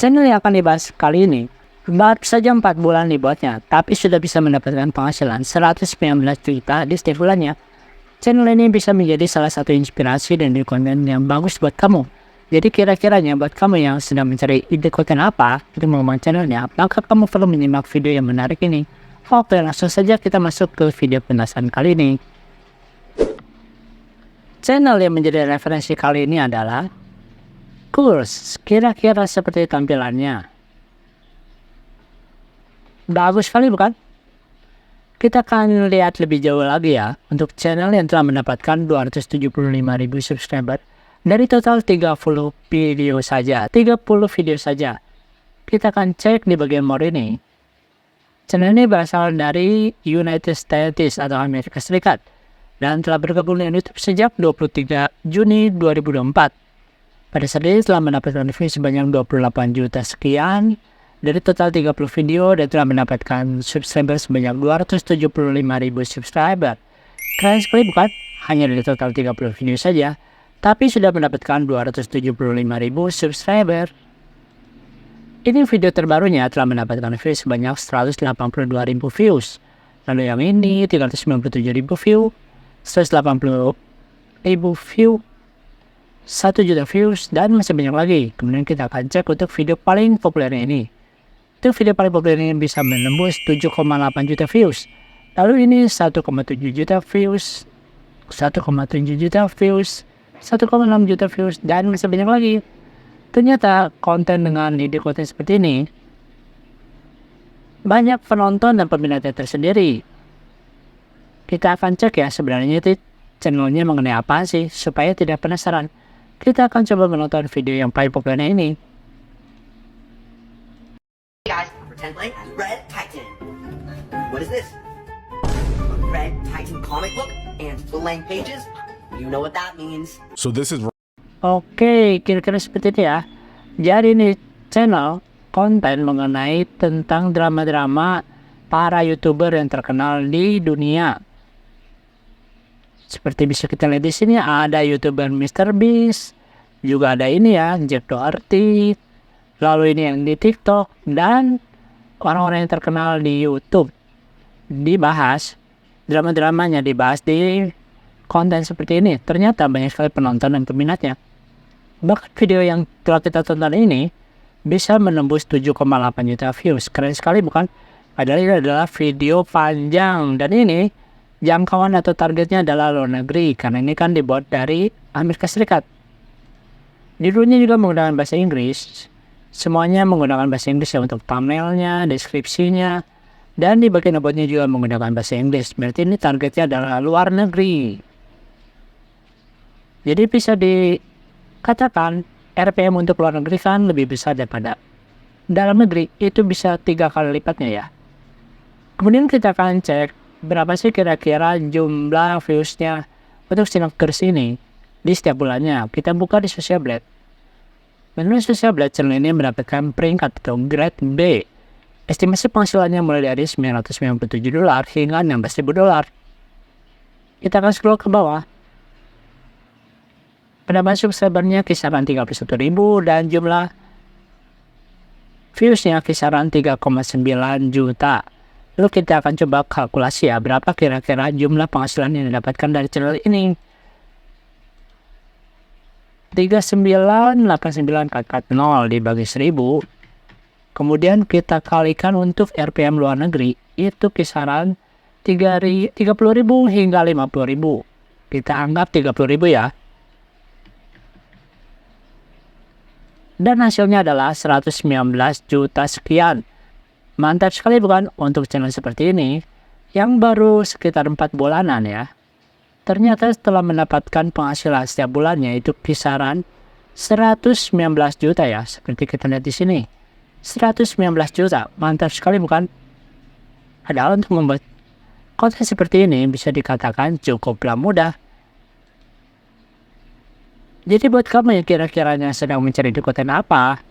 Channel yang akan dibahas kali ini baru saja 4 bulan dibuatnya, tapi sudah bisa mendapatkan penghasilan 119 juta di setiap bulannya. Channel ini bisa menjadi salah satu inspirasi dan ide konten yang bagus buat kamu. Jadi kira-kiranya buat kamu yang sedang mencari ide konten apa untuk mengembangkan channelnya, maka kamu perlu menyimak video yang menarik ini. Oke, langsung saja kita masuk ke video penjelasan kali ini. Channel yang menjadi referensi kali ini adalah Kurs. Kira-kira seperti tampilannya. Bagus sekali bukan? Kita akan lihat lebih jauh lagi ya, untuk channel yang telah mendapatkan 275.000 subscriber dari total 30 video saja. Kita akan cek di bagian more ini. Channel ini berasal dari United States atau Amerika Serikat dan telah bergabung dengan YouTube sejak 23 Juni 2024. Pada saat ini telah mendapatkan view sebanyak 28 juta sekian dari total 30 video dan telah mendapatkan subscriber sebanyak 275.000 subscriber. Keren sekali bukan? Hanya dari total 30 video saja, tapi sudah mendapatkan 275.000 subscriber. Ini video terbarunya telah mendapatkan view sebanyak 182.000 views. Lalu yang ini 397.000 view, 180.000 view, 1 juta views, dan masih banyak lagi. Kemudian kita akan cek untuk video paling populer ini. Untuk video paling populer ini bisa menembus 7,8 juta views. Lalu ini 1,7 juta views, 1,7 juta views, 1,6 juta views, dan masih banyak lagi. Ternyata konten dengan ide konten seperti ini banyak penonton dan peminatnya tersendiri. Kita akan cek ya sebenarnya itu channelnya mengenai apa sih, supaya tidak penasaran. Kita akan coba menonton video yang paling populer ini. Hey guys, pretend playing as Red Titan. What is this? A Red Titan comic book and blank pages? You know what that means. So this is Oke, kira-kira seperti itu ya. Jadi ini channel konten mengenai tentang drama-drama para YouTuber yang terkenal di dunia. Seperti bisa kita lihat di sini ada YouTuber MrBeast, juga ada ini ya Jack Doherty, lalu ini yang di TikTok, dan orang-orang yang terkenal di YouTube. Dibahas drama-dramanya, dibahas di konten seperti ini. Ternyata banyak sekali penonton dan peminatnya. Bahkan video yang telah kita tonton ini bisa menembus 7,8 juta views. Keren sekali bukan? Padahal ini adalah video panjang, dan ini jangkauan atau targetnya adalah luar negeri, karena ini kan dibuat dari Amerika Serikat. Judulnya juga menggunakan bahasa Inggris. Semuanya menggunakan bahasa Inggris ya untuk thumbnailnya, deskripsinya, dan di bagian about-nya juga menggunakan bahasa Inggris. Berarti ini targetnya adalah luar negeri. Jadi bisa dikatakan RPM untuk luar negeri kan lebih besar daripada dalam negeri. Itu bisa 3 kali lipatnya ya. Kemudian kita akan cek berapa sih kira-kira jumlah viewsnya untuk channel Kurs ini di setiap bulannya. Kita buka di Social Blade. Menurut Social Blade, channel ini mendapatkan peringkat atau grade B. Estimasi penghasilannya mulai dari $997 hingga $16.000. Kita akan scroll ke bawah. Penambahan subscribernya kisaran 31.000 dan jumlah viewsnya kisaran 3,9 juta. Lalu kita akan coba kalkulasi ya, berapa kira-kira jumlah penghasilan yang didapatkan dari channel ini. 3989 kali 0 dibagi 1000. Kemudian kita kalikan untuk RPM luar negeri, itu kisaran 30.000 hingga 50.000. Kita anggap 30.000 ya. Dan hasilnya adalah 119 juta sekian. Mantap sekali bukan untuk channel seperti ini yang baru sekitar 4 bulanan ya. Ternyata setelah mendapatkan penghasilan setiap bulannya itu kisaran 119 juta ya, seperti kita lihat di sini. 119 juta, mantap sekali bukan? Padahal untuk membuat konten seperti ini bisa dikatakan cukuplah mudah. Jadi buat kamu yang kira-kiranya sedang mencari konten apa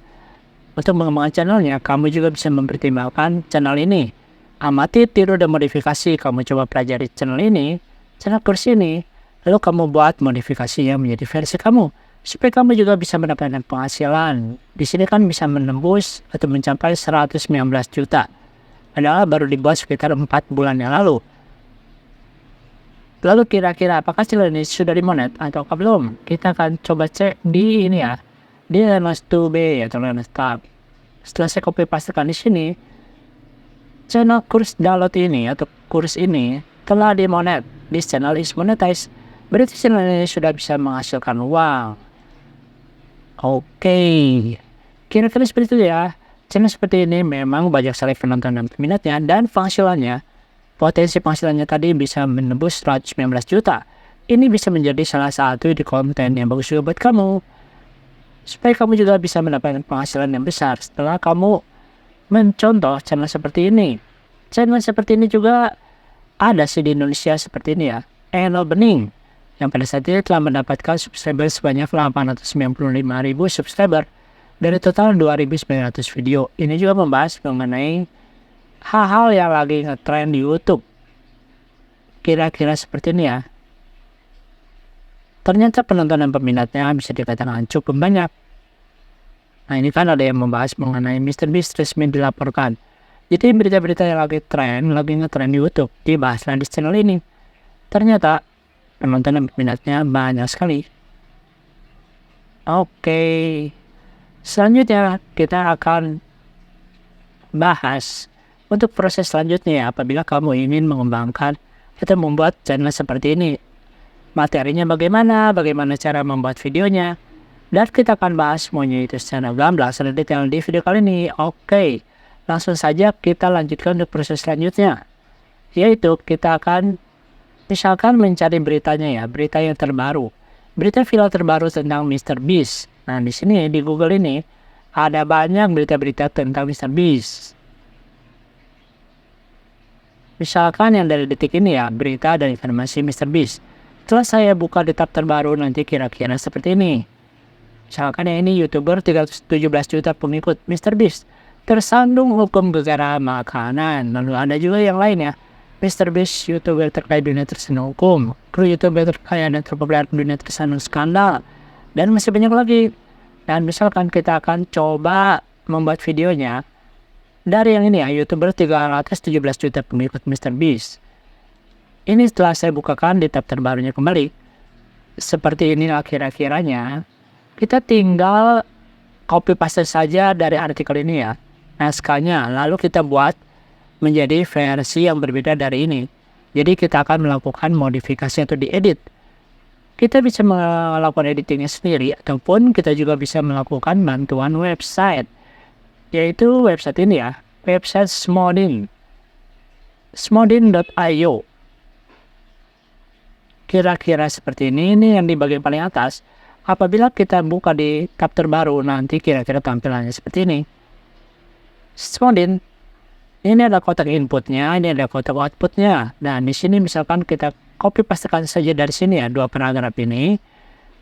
untuk mengembangkan channelnya, kamu juga bisa mempertimbangkan channel ini. Amati, tiru, dan modifikasi. Kamu coba pelajari channel ini, channel Kurs ini, lalu kamu buat modifikasinya menjadi versi kamu. supaya kamu juga bisa mendapatkan penghasilan. Di sini kan bisa menembus atau mencapai 119 juta. Padahal baru dibuat sekitar 4 bulan yang lalu. Lalu kira-kira apakah channel ini sudah dimonet atau belum? Kita akan coba cek di ini ya, di Learners2B atau Learners Tab. Setelah saya copy pastekan di sini, channel kurs download ini atau kurs ini telah dimonet. This channel is monetized. Berarti channel ini sudah bisa menghasilkan uang. Oke, kira-kira seperti itu ya. Channel seperti ini memang banyak sekali penonton dan peminatnya, dan penghasilannya, potensi penghasilannya tadi bisa menembus 119 juta. Ini bisa menjadi salah satu di konten yang bagus juga buat kamu, supaya kamu juga bisa mendapatkan penghasilan yang besar setelah kamu mencontoh channel seperti ini. Channel seperti ini juga ada sih di Indonesia seperti ini ya. Enol Bening yang pada saat ini telah mendapatkan subscriber sebanyak 895.000 subscriber dari total 2.900 video. Ini juga membahas mengenai hal-hal yang lagi ngetrend di YouTube. Kira-kira seperti ini ya. Ternyata penonton dan peminatnya bisa dikatakan cukup banyak. Nah, ini kan ada yang membahas mengenai MrBeast resmi dilaporkan. Jadi berita-berita yang lagi ngetrend di YouTube dibahaslah di channel ini. Ternyata penonton dan peminatnya banyak sekali. Oke, selanjutnya kita akan bahas untuk proses selanjutnya apabila kamu ingin mengembangkan atau membuat channel seperti ini. Materinya bagaimana cara membuat videonya, dan kita akan bahas semuanya itu secara gamblang secara detail di video kali ini. Oke, langsung saja kita lanjutkan untuk proses selanjutnya, yaitu kita akan misalkan mencari beritanya ya, berita yang terbaru, berita viral terbaru tentang MrBeast. Nah, di sini di Google ini ada banyak berita-berita tentang MrBeast. Misalkan yang dari detik ini ya, berita dan informasi MrBeast. Setelah saya buka di tab terbaru, nanti kira-kira seperti ini. Misalkan yang ini YouTuber 317 juta pengikut MrBeast tersandung hukum gara-gara makanan. Lalu ada juga yang lain ya, MrBeast YouTuber terkait dunia tersandung hukum, kru YouTuber terkaya dan terpopuler dunia tersandung skandal, dan masih banyak lagi. Dan misalkan kita akan coba membuat videonya dari yang ini ya, YouTuber 317 juta pengikut MrBeast. Ini setelah saya bukakan di tab terbarunya kembali. Seperti inilah kira-kiranya. Kita tinggal copy paste saja dari artikel ini ya, naskahnya, lalu kita buat menjadi versi yang berbeda dari ini. Jadi kita akan melakukan modifikasi atau diedit. Kita bisa melakukan editingnya sendiri, ataupun kita juga bisa melakukan bantuan website, yaitu website ini ya, website Smodin, smodin.io. Kira-kira seperti ini yang di bagian paling atas. Apabila kita buka di tab terbaru, nanti kira-kira tampilannya seperti ini. Smodin, ini ada kotak inputnya, ini ada kotak outputnya. Dan di sini misalkan kita copy pastekan saja dari sini ya, dua paragraf ini.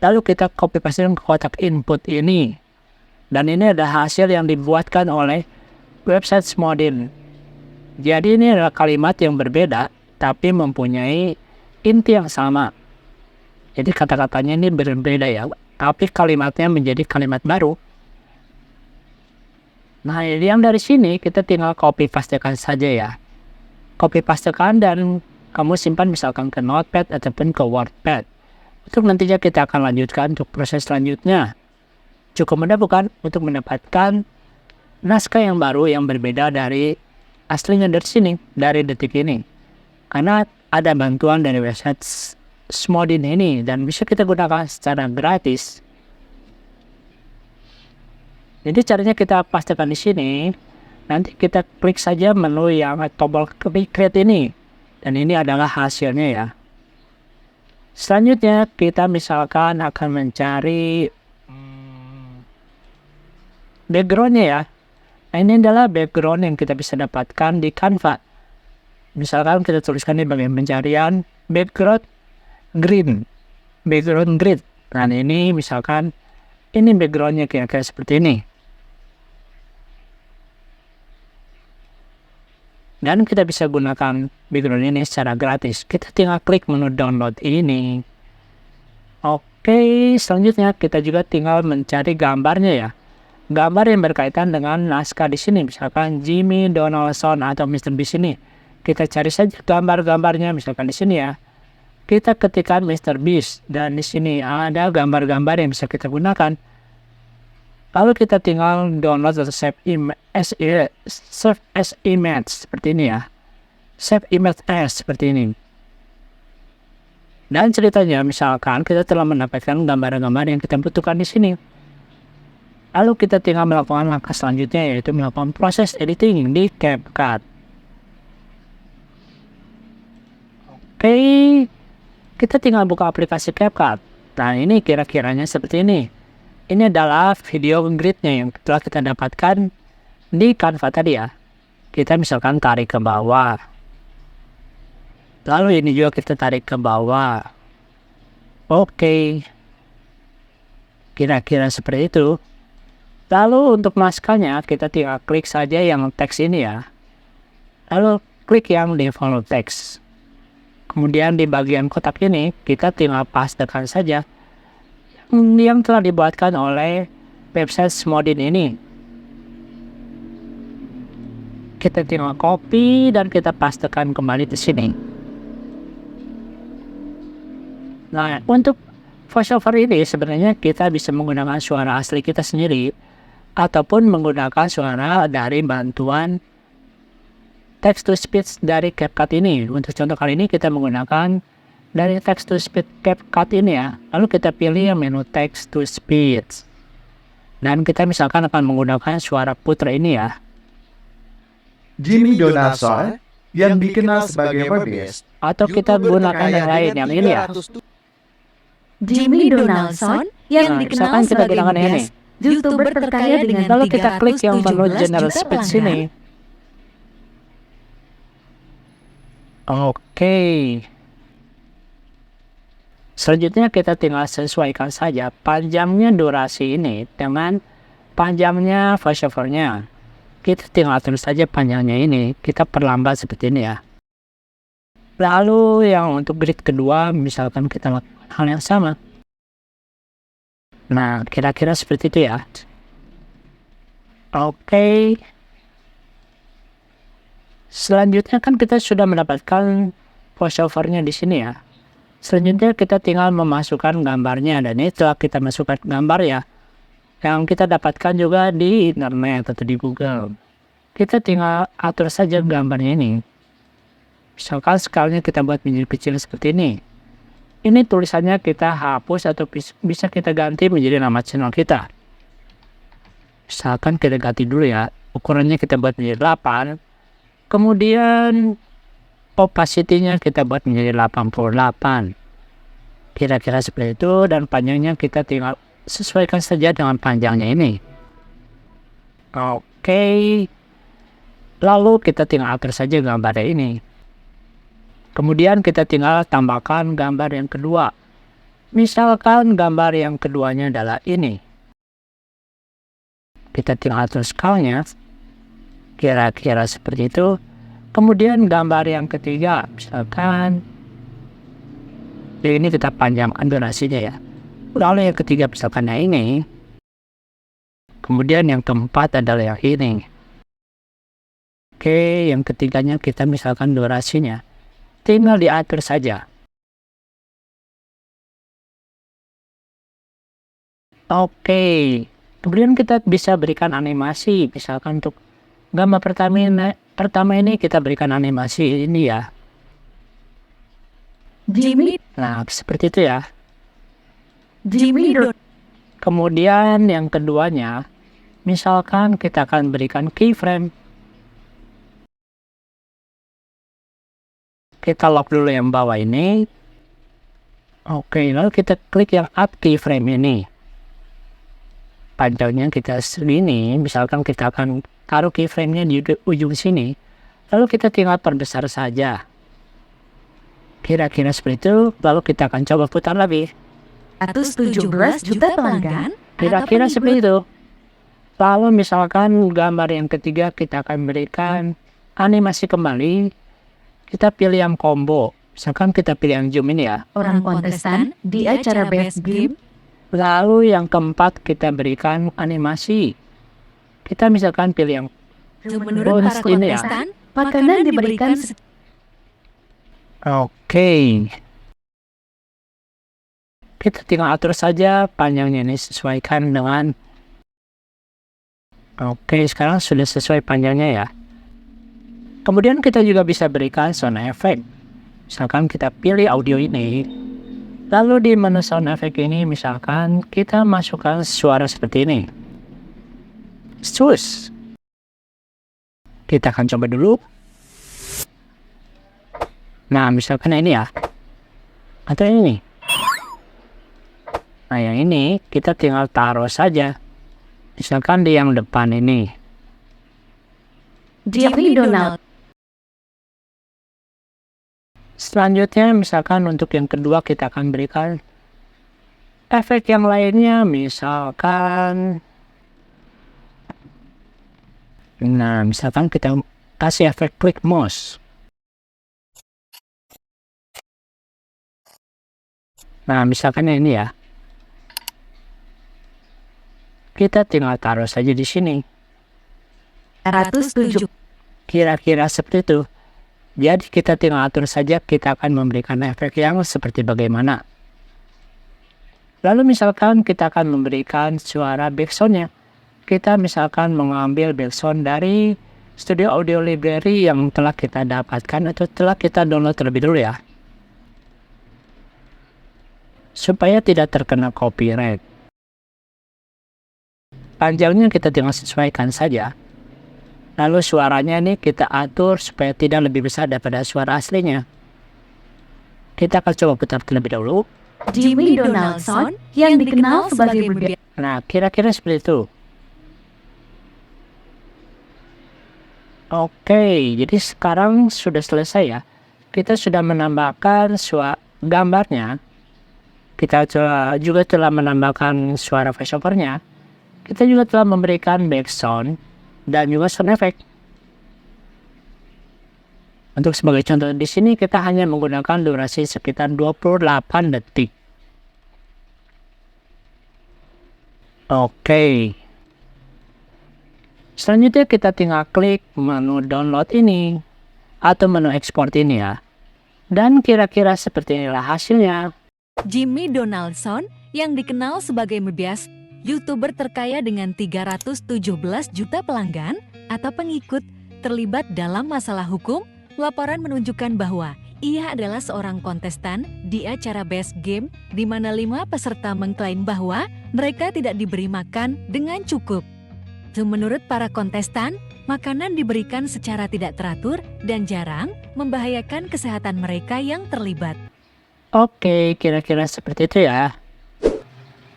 Lalu kita copy pastekan ke kotak input ini. Dan ini ada hasil yang dibuatkan oleh website Smodin. Jadi ini adalah kalimat yang berbeda, tapi mempunyai inti yang sama. Jadi kata-katanya ini berbeda ya, tapi kalimatnya menjadi kalimat baru. Nah, yang dari sini kita tinggal copy pastekan saja ya. Copy pastekan dan kamu simpan misalkan ke Notepad ataupun ke Wordpad. Untuk nantinya kita akan lanjutkan untuk proses selanjutnya. Cukup mudah bukan untuk mendapatkan naskah yang baru yang berbeda dari aslinya dari sini, dari detik ini. Karena ada bantuan dari website Smodin ini dan bisa kita gunakan secara gratis. Jadi caranya kita pastikan di sini. Nanti kita klik saja menu yang tombol create ini, dan ini adalah hasilnya ya. Selanjutnya kita misalkan akan mencari backgroundnya ya. Nah, ini adalah background yang kita bisa dapatkan di Canva. Misalkan kita tuliskan di bagian pencarian background green. Nah, ini misalkan ini backgroundnya kira-kira seperti ini. Dan kita bisa gunakan background ini secara gratis. Kita tinggal klik menu download ini. Oke, selanjutnya kita juga tinggal mencari gambarnya ya. Gambar yang berkaitan dengan naskah di sini, misalkan Jimmy Donaldson atau Mr. Beast ini. Kita cari saja gambar-gambarnya, misalkan di sini ya. Kita ketikkan Mr. Beast dan di sini ada gambar-gambar yang bisa kita gunakan. Lalu kita tinggal download atau save as image seperti ini ya. Save image as seperti ini. Dan ceritanya misalkan kita telah mendapatkan gambar-gambar yang kita butuhkan di sini. Lalu kita tinggal melakukan langkah selanjutnya, yaitu melakukan proses editing di CapCut. Oke, kita tinggal buka aplikasi CapCut. Nah, ini kira-kiranya seperti ini. Ini adalah video gridnya yang telah kita dapatkan di Canva tadi ya. Kita misalkan tarik ke bawah. Lalu ini juga kita tarik ke bawah. Oke. Kira-kira seperti itu. Lalu untuk naskahnya kita tinggal klik saja yang teks ini ya. Lalu klik yang default text. Kemudian di bagian kotak ini kita tinggal pastekan saja yang telah dibuatkan oleh website Smodin ini. Kita tinggal copy dan kita pastekan kembali di sini. Nah, untuk voiceover ini sebenarnya kita bisa menggunakan suara asli kita sendiri ataupun menggunakan suara dari bantuan text to speech dari CapCut ini. Untuk contoh kali ini kita menggunakan dari text to speech CapCut ini ya. Lalu kita pilih yang menu text to speech. Dan kita misalkan akan menggunakan suara putra ini ya. Jimmy Donaldson yang dikenal sebagai Webbeast. Atau kita gunakan yang lain, yang ini ya. Jimmy Donaldson yang Nah, dikenal misalkan kita sebagai gunakan ini. Webbeast, YouTuber terkaya dengan Lalu kita klik yang menu 317 general juta speech pelanggan. ini. Oke. Selanjutnya kita tinggal sesuaikan saja panjangnya durasi ini dengan panjangnya voiceover-nya. Kita tinggal atur saja panjangnya ini, kita perlambat seperti ini ya. Lalu yang untuk grid kedua misalkan kita lakukan hal yang sama. Nah, kira-kira seperti itu ya. Oke. Selanjutnya kan kita sudah mendapatkan voiceover-nya di sini ya. Selanjutnya kita tinggal memasukkan gambarnya, dan ini setelah kita masukkan gambar ya, yang kita dapatkan juga di internet atau di Google. Kita tinggal atur saja gambarnya ini. Misalkan skalanya kita buat menjadi kecil seperti ini. Ini tulisannya kita hapus atau bisa kita ganti menjadi nama channel kita. Misalkan kita ganti dulu ya, ukurannya kita buat menjadi 8. Kemudian opacity-nya kita buat menjadi 88. Kira-kira seperti itu, dan panjangnya kita tinggal sesuaikan saja dengan panjangnya ini. Oke. Lalu kita tinggal atur saja gambarnya ini. Kemudian kita tinggal tambahkan gambar yang kedua. Misalkan gambar yang keduanya adalah ini. Kita tinggal atur skalanya. Kira-kira seperti itu. Kemudian gambar yang ketiga, misalkan ini kita panjangkan durasinya ya. Lalu yang ketiga misalkan yang ini. Kemudian yang keempat adalah yang ini. Oke, yang ketiganya kita misalkan durasinya. Tinggal diatur saja. Oke, kemudian kita bisa berikan animasi. Misalkan untuk gambar pertama ini kita berikan animasi ini ya. Jimmy Nah, seperti itu ya. Don- Kemudian yang keduanya, misalkan kita akan berikan keyframe. Kita lock dulu yang bawah ini. Oke, lalu kita klik yang add keyframe ini. Panjangnya kita segini, misalkan kita akan taruh keyframe-nya di ujung sini. Lalu kita tinggal perbesar saja. Kira-kira seperti itu, lalu kita akan coba putar lagi. 117 juta pelanggan. Kira-kira seperti itu. Lalu misalkan gambar yang ketiga kita akan berikan animasi kembali. Kita pilih yang combo. Misalkan kita pilih yang zoom ini ya. Orang kontestan di acara Best Game. Lalu yang keempat kita berikan animasi. Kita misalkan pilih yang Menurut para host ini ya. kontestan, makanan diberikan Oke. Kita tinggal atur saja panjangnya ini sesuaikan dengan. Oke, sekarang sudah sesuai panjangnya ya. Kemudian kita juga bisa berikan sound effect. Misalkan kita pilih audio ini. Lalu di menu sound effect ini misalkan kita masukkan suara seperti ini. Sus. Kita akan coba dulu. Nah, misalkan ini ya. Atau ini. Nah, yang ini kita tinggal taruh saja. Misalkan di yang depan ini. Jimmy Donald. Selanjutnya, misalkan untuk yang kedua kita akan berikan efek yang lainnya. Misalkan. Nah, misalkan kita kasih efek quick mouse. Nah, misalkan ini ya. Kita tinggal taruh saja di sini. 107. Kira-kira seperti itu. Jadi kita tinggal atur saja kita akan memberikan efek yang seperti bagaimana. Lalu misalkan kita akan memberikan suara backsound-nya. Kita misalkan mengambil backsound dari Studio Audio Library yang telah kita dapatkan atau telah kita download terlebih dulu ya. Supaya tidak terkena copyright. Panjangnya kita tinggal sesuaikan saja. Lalu suaranya ini kita atur supaya tidak lebih besar daripada suara aslinya. Kita akan coba putar terlebih dahulu. Jimmy Donaldson yang dikenal sebagai berbiak. Nah, kira-kira seperti itu. Oke, jadi sekarang sudah selesai ya. Kita sudah menambahkan gambarnya. Kita juga telah menambahkan suara voiceover-nya. Kita juga telah memberikan background dan juga sound effect. Untuk sebagai contoh di sini kita hanya menggunakan durasi sekitar 28 detik. Oke. Selanjutnya kita tinggal klik menu download ini atau menu ekspor ini ya. Dan kira-kira seperti inilah hasilnya. Jimmy Donaldson yang dikenal sebagai Mebias, YouTuber terkaya dengan 317 juta pelanggan atau pengikut, terlibat dalam masalah hukum. Laporan menunjukkan bahwa ia adalah seorang kontestan di acara Best Game di mana 5 peserta mengklaim bahwa mereka tidak diberi makan dengan cukup. Menurut para kontestan, makanan diberikan secara tidak teratur dan jarang membahayakan kesehatan mereka yang terlibat. Oke, kira-kira seperti itu ya.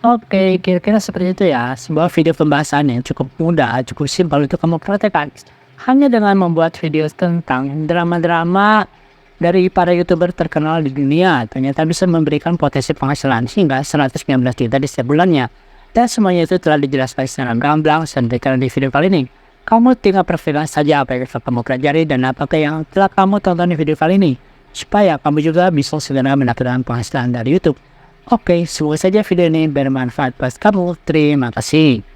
Oke, kira-kira seperti itu ya. Sebuah video pembahasan yang cukup mudah, cukup simpel untuk kamu praktekkan. Hanya dengan membuat video tentang drama-drama dari para YouTuber terkenal di dunia, ternyata bisa memberikan potensi penghasilan hingga 119 juta di setiap bulannya. Dan semuanya itu telah dijelaskan secara gamblang dan dikatakan di video kali ini. Kamu tinggal perhatikan saja apa yang kamu pelajari dan apakah yang telah kamu tonton di video kali ini, supaya kamu juga bisa segera mendapatkan penghasilan dari YouTube. Oke, semoga saja video ini bermanfaat buat kamu. Terima kasih.